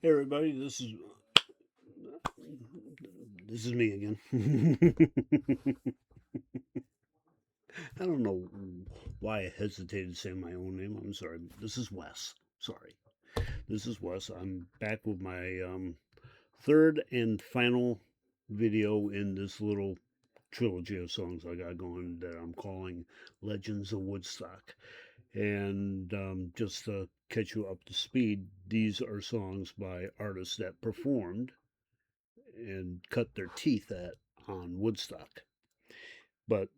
Hey everybody, this is me again. I don't know why I hesitated saying my own name. I'm sorry. This is Wes. Sorry. This is Wes. I'm back with my third and final video in this little trilogy of songs I got going that I'm calling Legends of Woodstock. And just to catch you up to speed, these are songs by artists that performed and cut their teeth at on Woodstock. But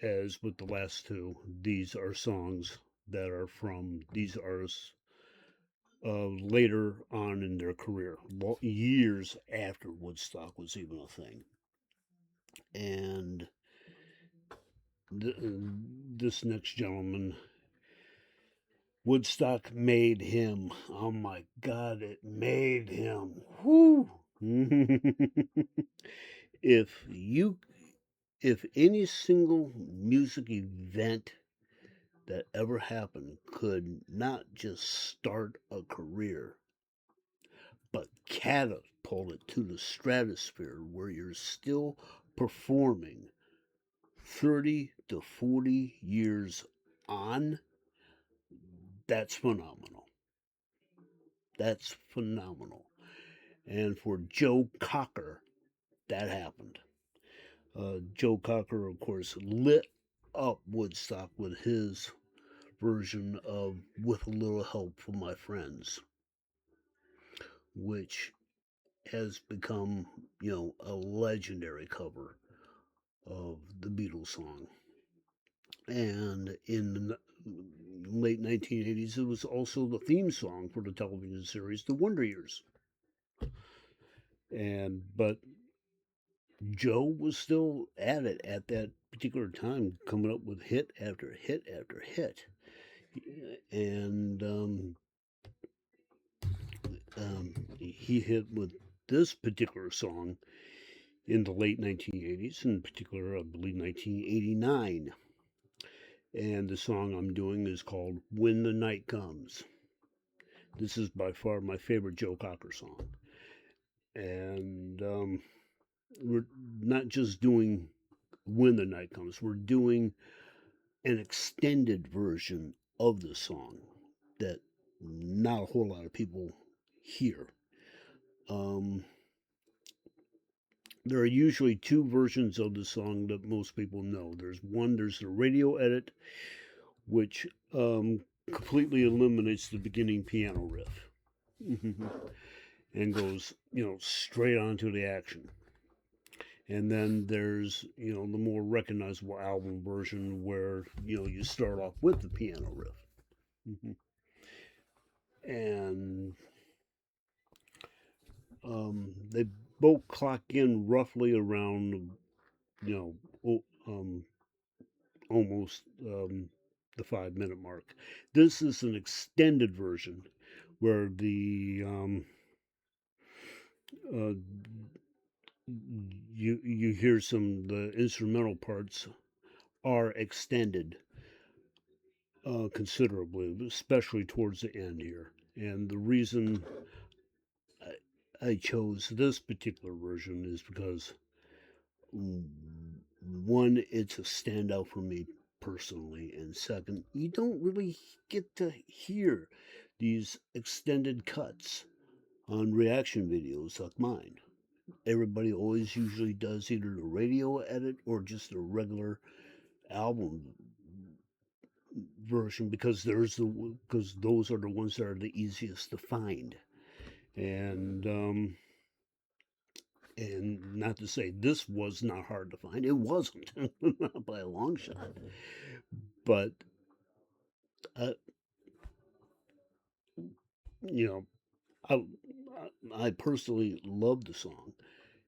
as with the last two, these are songs that are from these artists later on in their career, years after Woodstock was even a thing. And th- this next gentleman, Woodstock made him. Oh my God, it made him. Whoo! if you if any single music event that ever happened could not just start a career, but catapult it to the stratosphere where you're still performing 30 to 40 years on, that's phenomenal. That's phenomenal. And for Joe Cocker, that happened. Joe Cocker, of course, lit up Woodstock with his version of With a Little Help from My Friends, which has become, a legendary cover of the Beatles song. And in the late 1980s, it was also the theme song for the television series The Wonder Years. But Joe was still at it at that particular time, coming up with hit after hit after hit. And he hit with this particular song in the late 1980s, in particular, I believe 1989. And the song I'm doing is called When the Night Comes. This is by far my favorite Joe Cocker song. And we're not just doing When the Night Comes, we're doing an extended version of the song that not a whole lot of people hear. Um, there are usually two versions of the song that most people know. There's the radio edit, which completely eliminates the beginning piano riff and goes, straight on to the action. And then there's, the more recognizable album version where, you start off with the piano riff. And they both clock in roughly around, you almost the 5 minute mark. This is an extended version where the uh, you hear the instrumental parts are extended considerably, especially towards the end here. And the reason I chose this particular version is because one, it's a standout for me personally, and second, you don't really get to hear these extended cuts on reaction videos like mine. Everybody always usually does either the radio edit or just a regular album version because those are the ones that are the easiest to find. And not to say this was not hard to find, it wasn't not by a long shot. But uh, you know, I I personally love the song,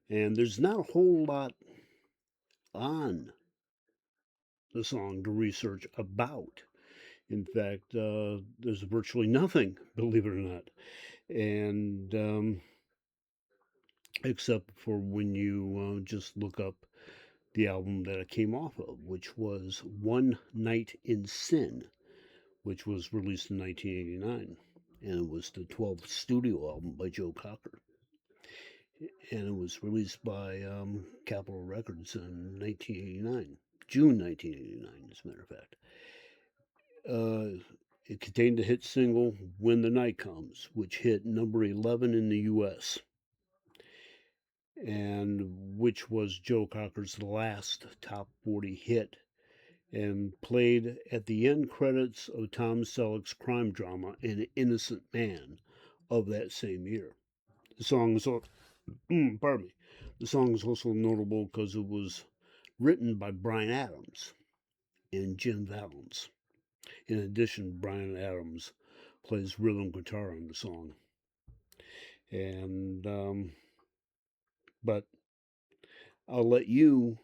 and there's not a whole lot on the song to research about. In fact, there's virtually nothing, believe it or not, and except for when you just look up the album that it came off of, which was One Night in Sin, which was released in 1989. and it was the 12th studio album by Joe Cocker. And it was released by Capitol Records in 1989, June 1989, as a matter of fact. It contained the hit single When the Night Comes, which hit number 11 in the US, and which was Joe Cocker's last top 40 hit, and played at the end credits of Tom Selleck's crime drama An Innocent Man of that same year. The song is, pardon me, the song is also notable because it was written by Bryan Adams and Jim Valens. In addition, Bryan Adams plays rhythm guitar on the song. And, but I'll let you,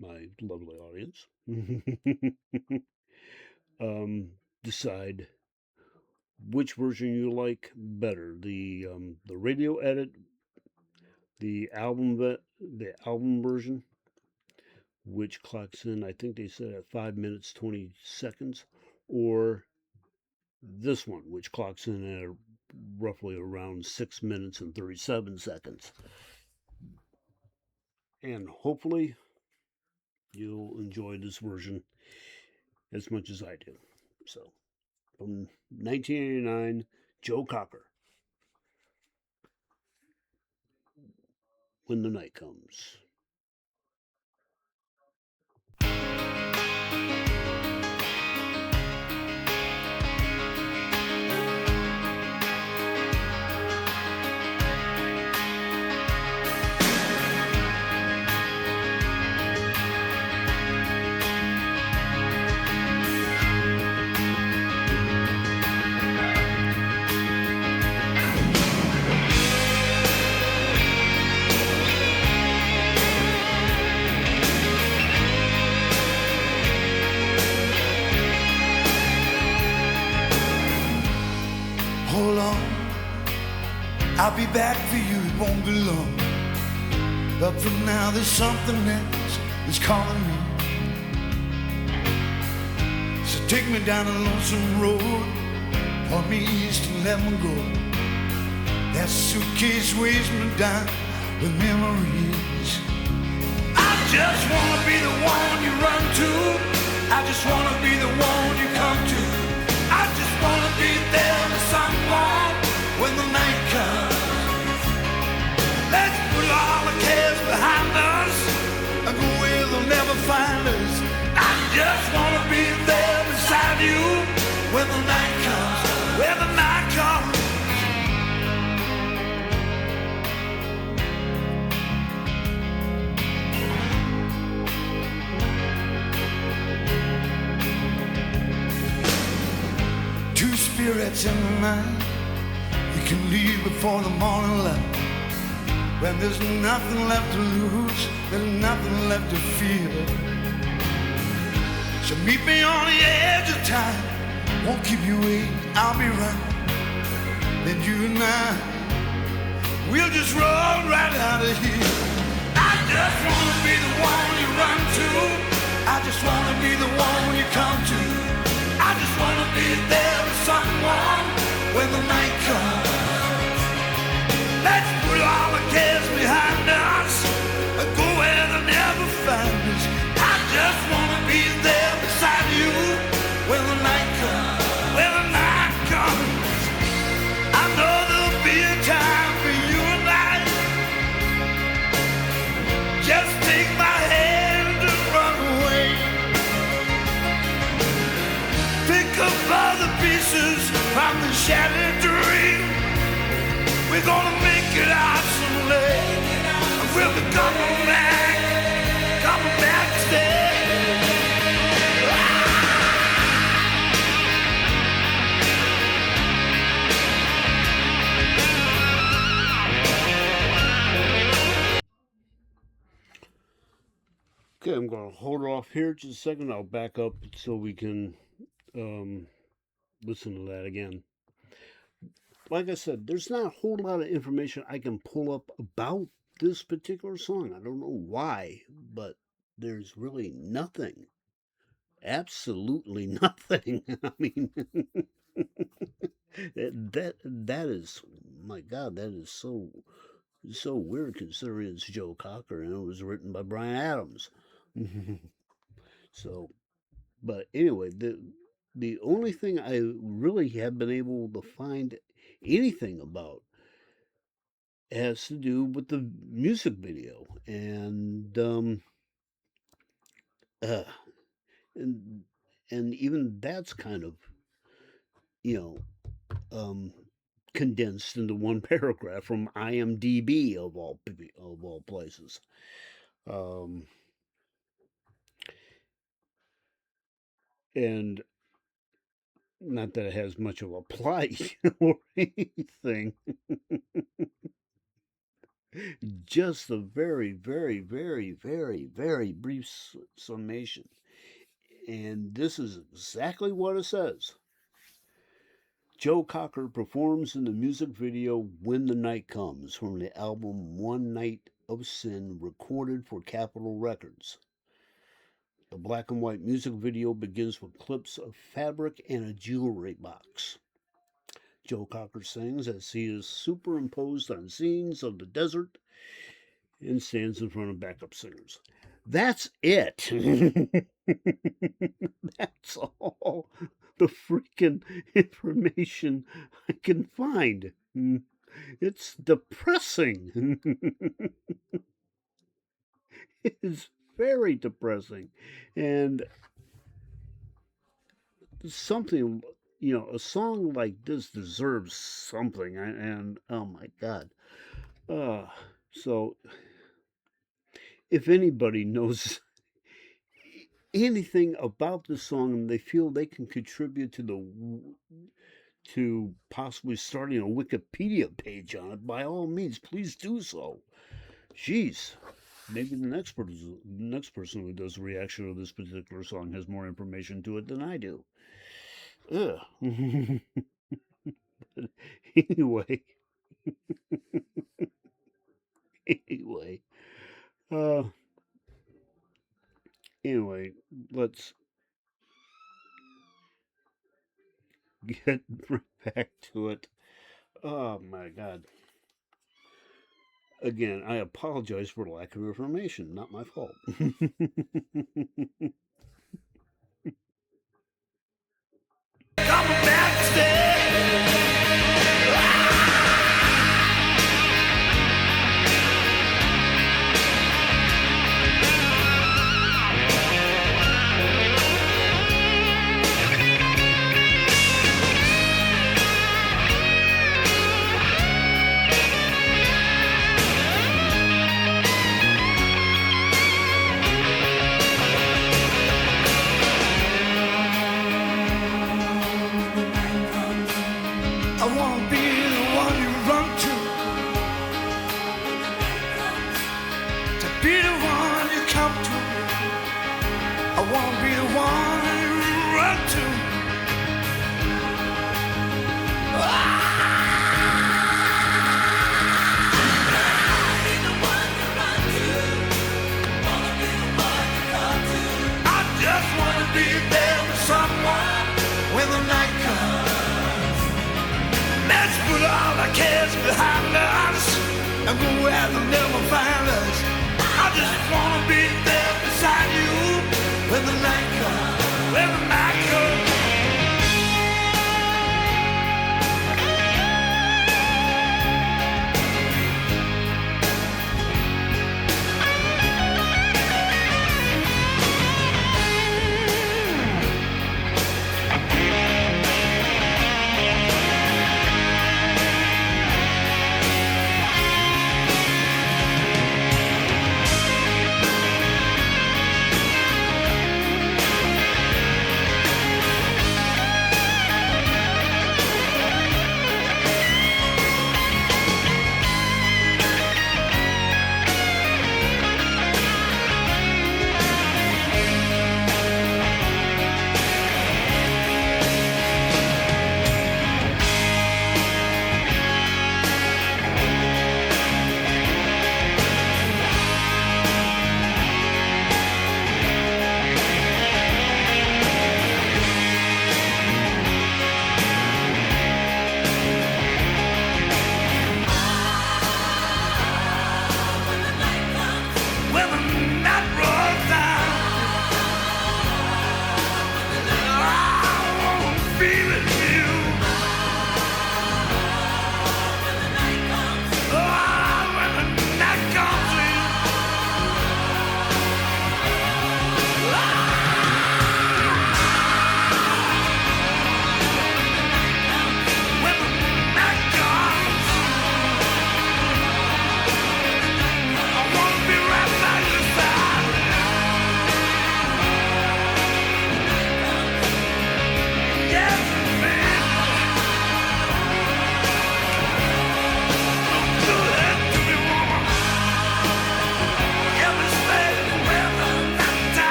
my lovely audience, decide which version you like better, the radio edit, the album version, which clocks in, I think they said at 5 minutes 20 seconds, or this one, which clocks in at roughly around 6 minutes and 37 seconds. And hopefully you'll enjoy this version as much as I do. So, from 1989, Joe Cocker, When the Night Comes. Hold on, I'll be back for you, it won't be long. But for now there's something else that's calling me. So take me down a lonesome road, point me east and let me go. That suitcase weighs me down with memories. I just wanna be the one you run to, I just wanna be the one you come to. I just wanna be there with someone when the night comes. Let's put all the cares behind us and go where they'll never find us. I just wanna be there beside you when the night comes, when the night comes. Two spirits in the night, you can leave before the morning light. When there's nothing left to lose, there's nothing left to fear. So meet me on the edge of time, won't keep you waiting, I'll be right. Then you and I, we'll just roll right out of here. I just wanna be the one you run to, I just wanna be the one you come to. I just wanna be there with someone when the night comes. Let's put all the cares behind us and go where they'll never find us. I just wanna be there beside you when the night comes, when the night comes. I know there'll be a time for you and I. Just take my hand and run away. Pick up all the pieces from the shattered dream. We're gonna make it out someday. And we'll be coming back to stay. Okay, I'm going to hold off here just a second. I'll back up so we can listen to that again. Like I said, there's not a whole lot of information I can pull up about this particular song. I don't know why, but there's really nothing. Absolutely nothing. I mean, that is, my God, that is so weird considering it's Joe Cocker and it was written by Brian Adams. So, but anyway, the only thing I really have been able to find anything about has to do with the music video, uh, and and even that's kind of, you know, um, condensed into one paragraph from IMDb of all places. Um, and not that it has much of a plot or anything, just a very, very, very, very, very brief summation. And this is exactly what it says. Joe Cocker performs in the music video When the Night Comes from the album One Night of Sin, recorded for Capitol Records. The black and white music video begins with clips of fabric and a jewelry box. Joe Cocker sings as he is superimposed on scenes of the desert and stands in front of backup singers. That's it. That's all the freaking information I can find. It's depressing. It is very depressing. And something, a song like this deserves something. And oh my God. So if anybody knows anything about the song and they feel they can contribute to possibly starting a Wikipedia page on it, by all means, please do so. Jeez, maybe the next person who does a reaction to this particular song has more information to it than I do. Ugh. Anyway, uh, anyway, let's get right back to it. Oh my God. Again, I apologize for lack of information. Not my fault. I wanna be the one you run to be the one you come to. I wanna be the one you run to. I just wanna be there with someone when the night comes. Let's put all our cares behind us and go where they'll never find us. I just wanna be there beside you when the night comes. When the night comes.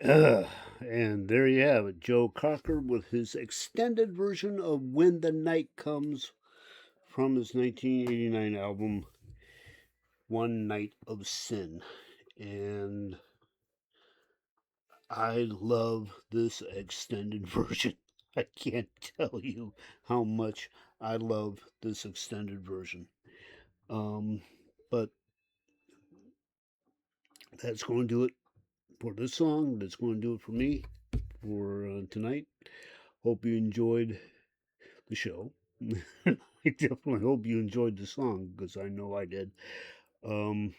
And there you have it, Joe Cocker with his extended version of When the Night Comes from his 1989 album, One Night of Sin. And I love this extended version. I can't tell you how much I love this extended version. But that's going to do it for this song. That's going to do it for me for tonight. Hope you enjoyed the show. I definitely hope you enjoyed the song because I know I did. Um,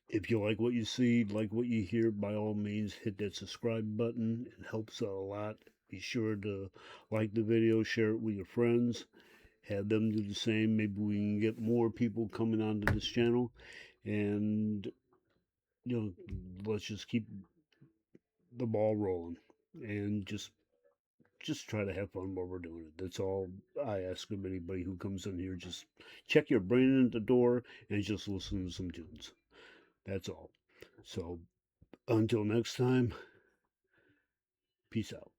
if you like what you see, like what you hear, by all means, hit that subscribe button. It helps out a lot. Be sure to like the video, share it with your friends, have them do the same. Maybe we can get more people coming onto this channel, and let's just keep the ball rolling and just try to have fun while we're doing it. That's all I ask of anybody who comes in here. Just check your brain in at the door and just listen to some tunes. That's all. So until next time, peace out.